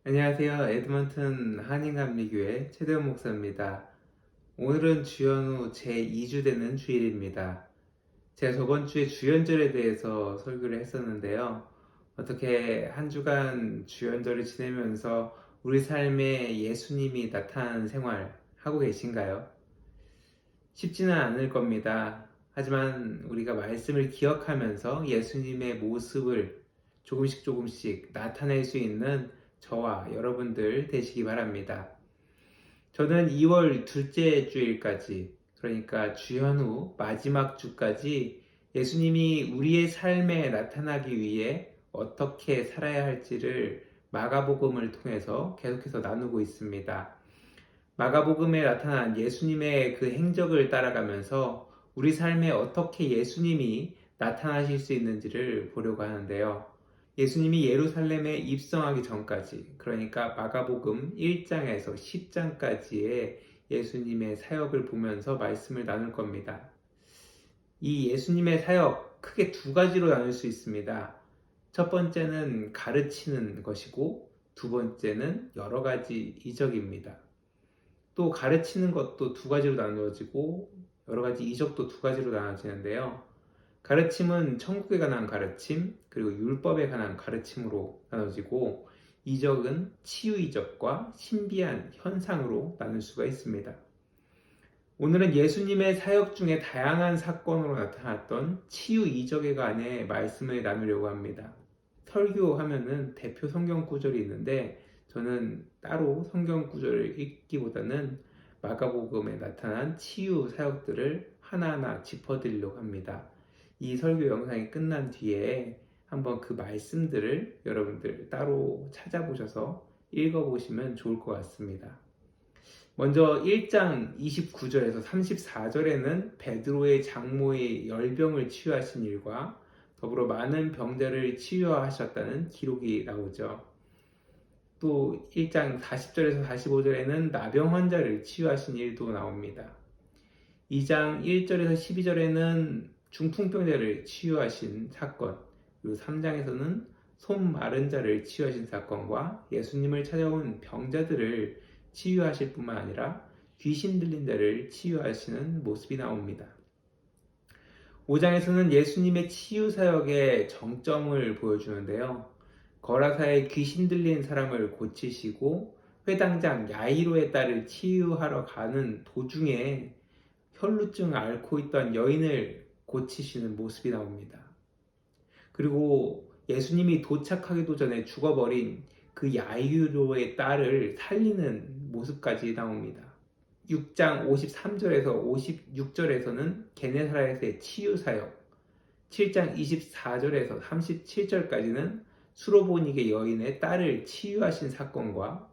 안녕하세요. 에드먼튼 한인감리교회 최대원 목사입니다. 오늘은 주연후 제2주 되는 주일입니다. 제가 저번 주에 주연절에 대해서 설교를 했었는데요. 어떻게 한 주간 주연절을 지내면서 우리 삶에 예수님이 나타나는 생활 하고 계신가요? 쉽지는 않을 겁니다. 하지만 우리가 말씀을 기억하면서 예수님의 모습을 조금씩 나타낼 수 있는 저와 여러분들 되시기 바랍니다. 저는 2월 둘째 주일까지, 그러니까 주연후 마지막 주까지 예수님이 우리의 삶에 나타나기 위해 어떻게 살아야 할지를 마가복음을 통해서 계속해서 나누고 있습니다. 마가복음에 나타난 예수님의 그 행적을 따라가면서 우리 삶에 어떻게 예수님이 나타나실 수 있는지를 보려고 하는데요. 예수님이 예루살렘에 입성하기 전까지, 그러니까 마가복음 1장에서 10장까지의 예수님의 사역을 보면서 말씀을 나눌 겁니다. 이 예수님의 사역 크게 두 가지로 나눌 수 있습니다. 첫 번째는 가르치는 것이고, 두 번째는 여러 가지 이적입니다. 또 가르치는 것도 두 가지로 나누어지고 여러 가지 이적도 두 가지로 나눠지는데요. 가르침은 천국에 관한 가르침, 그리고 율법에 관한 가르침으로 나눠지고, 이적은 치유 이적과 신비한 현상으로 나눌 수가 있습니다. 오늘은 예수님의 사역 중에 다양한 사건으로 나타났던 치유 이적에 관해 말씀을 나누려고 합니다. 설교하면은 대표 성경 구절이 있는데, 저는 따로 성경 구절을 읽기보다는 마가복음에 나타난 치유 사역들을 하나하나 짚어드리려고 합니다. 이 설교 영상이 끝난 뒤에 한번 그 말씀들을 여러분들 따로 찾아보셔서 읽어보시면 좋을 것 같습니다. 먼저 1장 29절에서 34절에는 베드로의 장모의 열병을 치유하신 일과 더불어 많은 병자를 치유하셨다는 기록이 나오죠. 또 1장 40절에서 45절에는 나병 환자를 치유하신 일도 나옵니다. 2장 1절에서 12절에는 중풍병자를 치유하신 사건, 그리고 3장에서는 손 마른 자를 치유하신 사건과 예수님을 찾아온 병자들을 치유하실 뿐만 아니라 귀신 들린 자를 치유하시는 모습이 나옵니다. 5장에서는 예수님의 치유 사역의 정점을 보여주는데요. 거라사에 귀신 들린 사람을 고치시고 회당장 야이로의 딸을 치유하러 가는 도중에 혈루증을 앓고 있던 여인을 고치시는 모습이 나옵니다. 그리고 예수님이 도착하기도 전에 죽어버린 그 야이로의 딸을 살리는 모습까지 나옵니다. 6장 53절에서 56절에서는 게네사렛의 치유 사역, 7장 24절에서 37절까지는 수로보니게 여인의 딸을 치유하신 사건과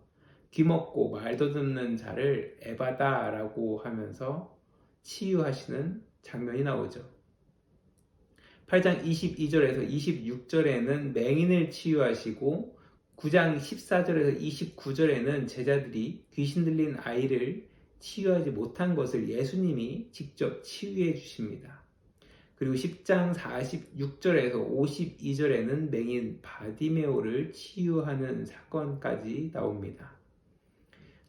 귀먹고 말도 듣는 자를 에바다라고 하면서 치유하시는 장면이 나오죠. 8장 22절에서 26절에는 맹인을 치유하시고 9장 14절에서 29절에는 제자들이 귀신 들린 아이를 치유하지 못한 것을 예수님이 직접 치유해 주십니다. 그리고 10장 46절에서 52절에는 맹인 바디메오를 치유하는 사건까지 나옵니다.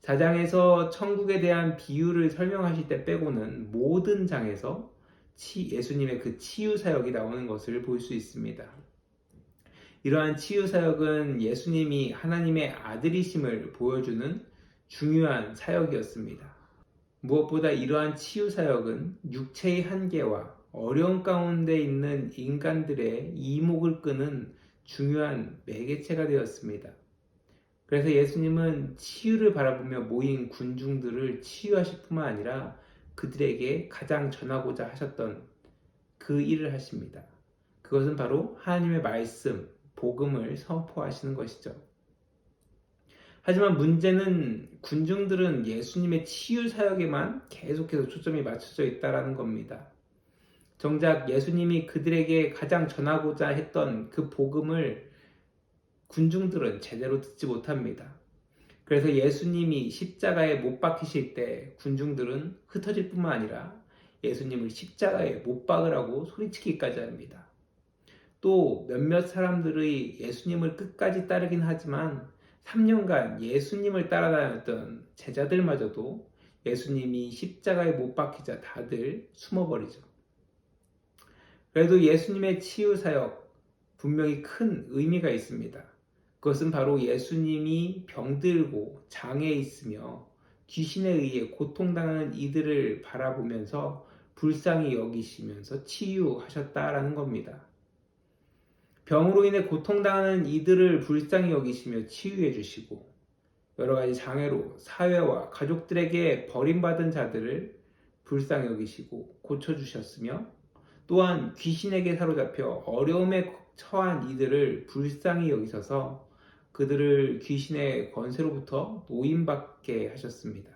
4장에서 천국에 대한 비유를 설명하실 때 빼고는 모든 장에서 예수님의 그 치유 사역이 나오는 것을 볼 수 있습니다. 이러한 치유 사역은 예수님이 하나님의 아들이심을 보여주는 중요한 사역이었습니다. 무엇보다 이러한 치유 사역은 육체의 한계와 어려운 가운데 있는 인간들의 이목을 끄는 중요한 매개체가 되었습니다. 그래서 예수님은 치유를 바라보며 모인 군중들을 치유하실 뿐만 아니라 그들에게 가장 전하고자 하셨던 그 일을 하십니다. 그것은 바로 하나님의 말씀, 복음을 선포하시는 것이죠. 하지만 문제는 군중들은 예수님의 치유 사역에만 계속해서 초점이 맞춰져 있다는 겁니다. 정작 예수님이 그들에게 가장 전하고자 했던 그 복음을 군중들은 제대로 듣지 못합니다. 그래서 예수님이 십자가에 못 박히실 때 군중들은 흩어질 뿐만 아니라 예수님을 십자가에 못 박으라고 소리치기까지 합니다. 또 몇몇 사람들의 예수님을 끝까지 따르긴 하지만 3년간 예수님을 따라다녔던 제자들마저도 예수님이 십자가에 못 박히자 다들 숨어버리죠. 그래도 예수님의 치유 사역 분명히 큰 의미가 있습니다. 그것은 바로 예수님이 병들고 장애에 있으며 귀신에 의해 고통당하는 이들을 바라보면서 불쌍히 여기시면서 치유하셨다라는 겁니다. 병으로 인해 고통당하는 이들을 불쌍히 여기시며 치유해 주시고 여러 가지 장애로 사회와 가족들에게 버림받은 자들을 불쌍히 여기시고 고쳐주셨으며 또한 귀신에게 사로잡혀 어려움에 처한 이들을 불쌍히 여기셔서 그들을 귀신의 권세로부터 노임받게 하셨습니다.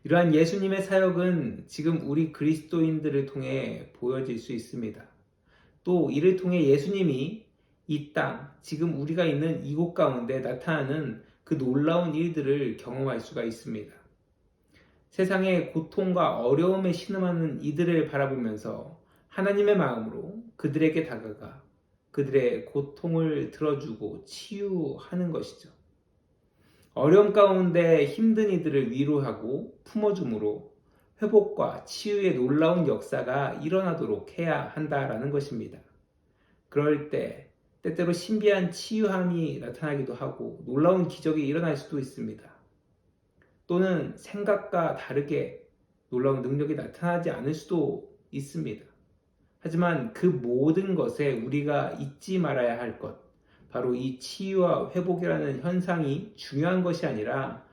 이러한 예수님의 사역은 지금 우리 그리스도인들을 통해 보여질 수 있습니다. 또 이를 통해 예수님이 이 땅, 지금 우리가 있는 이곳 가운데 나타나는 그 놀라운 일들을 경험할 수가 있습니다. 세상의 고통과 어려움에 신음하는 이들을 바라보면서 하나님의 마음으로 그들에게 다가가 그들의 고통을 들어주고 치유하는 것이죠. 어려움 가운데 힘든 이들을 위로하고 품어줌으로 회복과 치유의 놀라운 역사가 일어나도록 해야 한다라는 것입니다. 그럴 때 때때로 신비한 치유함이 나타나기도 하고 놀라운 기적이 일어날 수도 있습니다. 또는 생각과 다르게 놀라운 능력이 나타나지 않을 수도 있습니다. 하지만 그 모든 것에 우리가 잊지 말아야 할 것, 바로 이 치유와 회복이라는 현상이 중요한 것이 아니라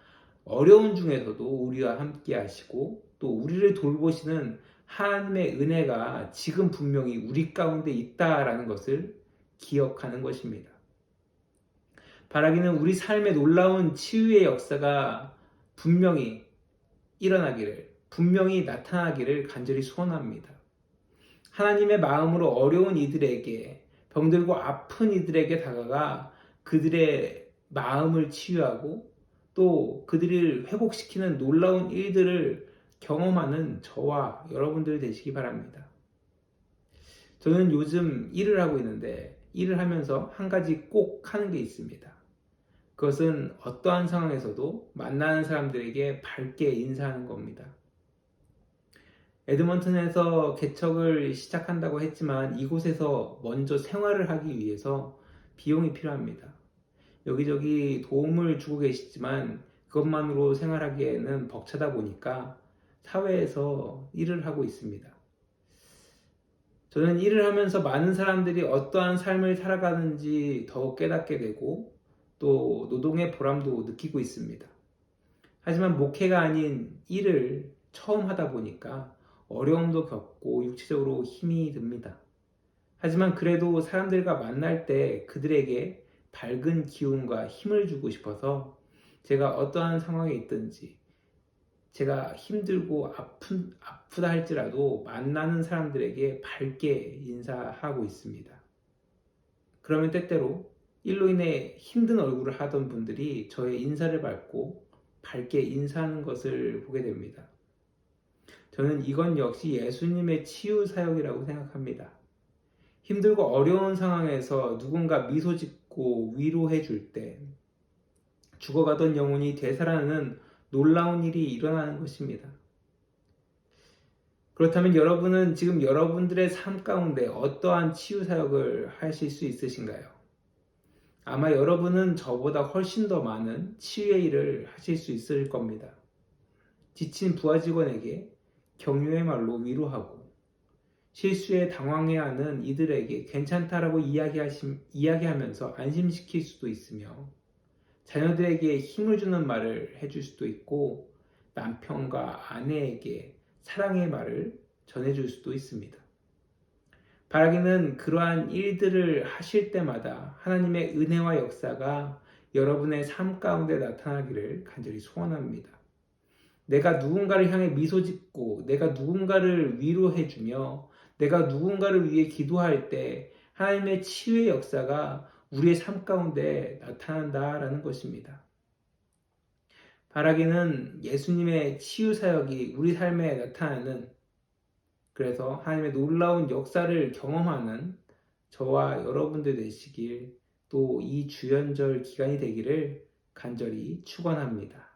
어려운 중에서도 우리와 함께 하시고 또 우리를 돌보시는 하나님의 은혜가 지금 분명히 우리 가운데 있다라는 것을 기억하는 것입니다. 바라기는 우리 삶의 놀라운 치유의 역사가 분명히 일어나기를, 분명히 나타나기를 간절히 소원합니다. 하나님의 마음으로 어려운 이들에게, 병들고 아픈 이들에게 다가가 그들의 마음을 치유하고 또 그들을 회복시키는 놀라운 일들을 경험하는 저와 여러분들 되시기 바랍니다. 저는 요즘 일을 하고 있는데 일을 하면서 한 가지 꼭 하는 게 있습니다. 그것은 어떠한 상황에서도 만나는 사람들에게 밝게 인사하는 겁니다. 에드먼튼에서 개척을 시작한다고 했지만 이곳에서 먼저 생활을 하기 위해서 비용이 필요합니다. 여기저기 도움을 주고 계시지만 그것만으로 생활하기에는 벅차다 보니까 사회에서 일을 하고 있습니다. 저는 일을 하면서 많은 사람들이 어떠한 삶을 살아가는지 더욱 깨닫게 되고 또 노동의 보람도 느끼고 있습니다. 하지만 목회가 아닌 일을 처음 하다 보니까 어려움도 겪고 육체적으로 힘이 듭니다. 하지만 그래도 사람들과 만날 때 그들에게 밝은 기운과 힘을 주고 싶어서 제가 어떠한 상황에 있든지 제가 힘들고 아프다 할지라도 만나는 사람들에게 밝게 인사하고 있습니다. 그러면 때때로 일로 인해 힘든 얼굴을 하던 분들이 저의 인사를 받고 밝게 인사하는 것을 보게 됩니다. 저는 이건 역시 예수님의 치유 사역이라고 생각합니다. 힘들고 어려운 상황에서 누군가 미소 짓고 위로해 줄 때 죽어가던 영혼이 되살아나는 놀라운 일이 일어나는 것입니다. 그렇다면 여러분은 지금 여러분들의 삶 가운데 어떠한 치유 사역을 하실 수 있으신가요? 아마 여러분은 저보다 훨씬 더 많은 치유의 일을 하실 수 있을 겁니다. 지친 부하 직원에게 격려의 말로 위로하고 실수에 당황해하는 이들에게 괜찮다라고 이야기하면서 안심시킬 수도 있으며 자녀들에게 힘을 주는 말을 해줄 수도 있고 남편과 아내에게 사랑의 말을 전해줄 수도 있습니다. 바라기는 그러한 일들을 하실 때마다 하나님의 은혜와 역사가 여러분의 삶 가운데 나타나기를 간절히 소원합니다. 내가 누군가를 향해 미소 짓고 내가 누군가를 위로해주며 내가 누군가를 위해 기도할 때 하나님의 치유의 역사가 우리의 삶 가운데 나타난다라는 것입니다. 바라기는 예수님의 치유 사역이 우리 삶에 나타나는 그래서 하나님의 놀라운 역사를 경험하는 저와 여러분들 되시길 또 이 주연절 기간이 되기를 간절히 축원합니다.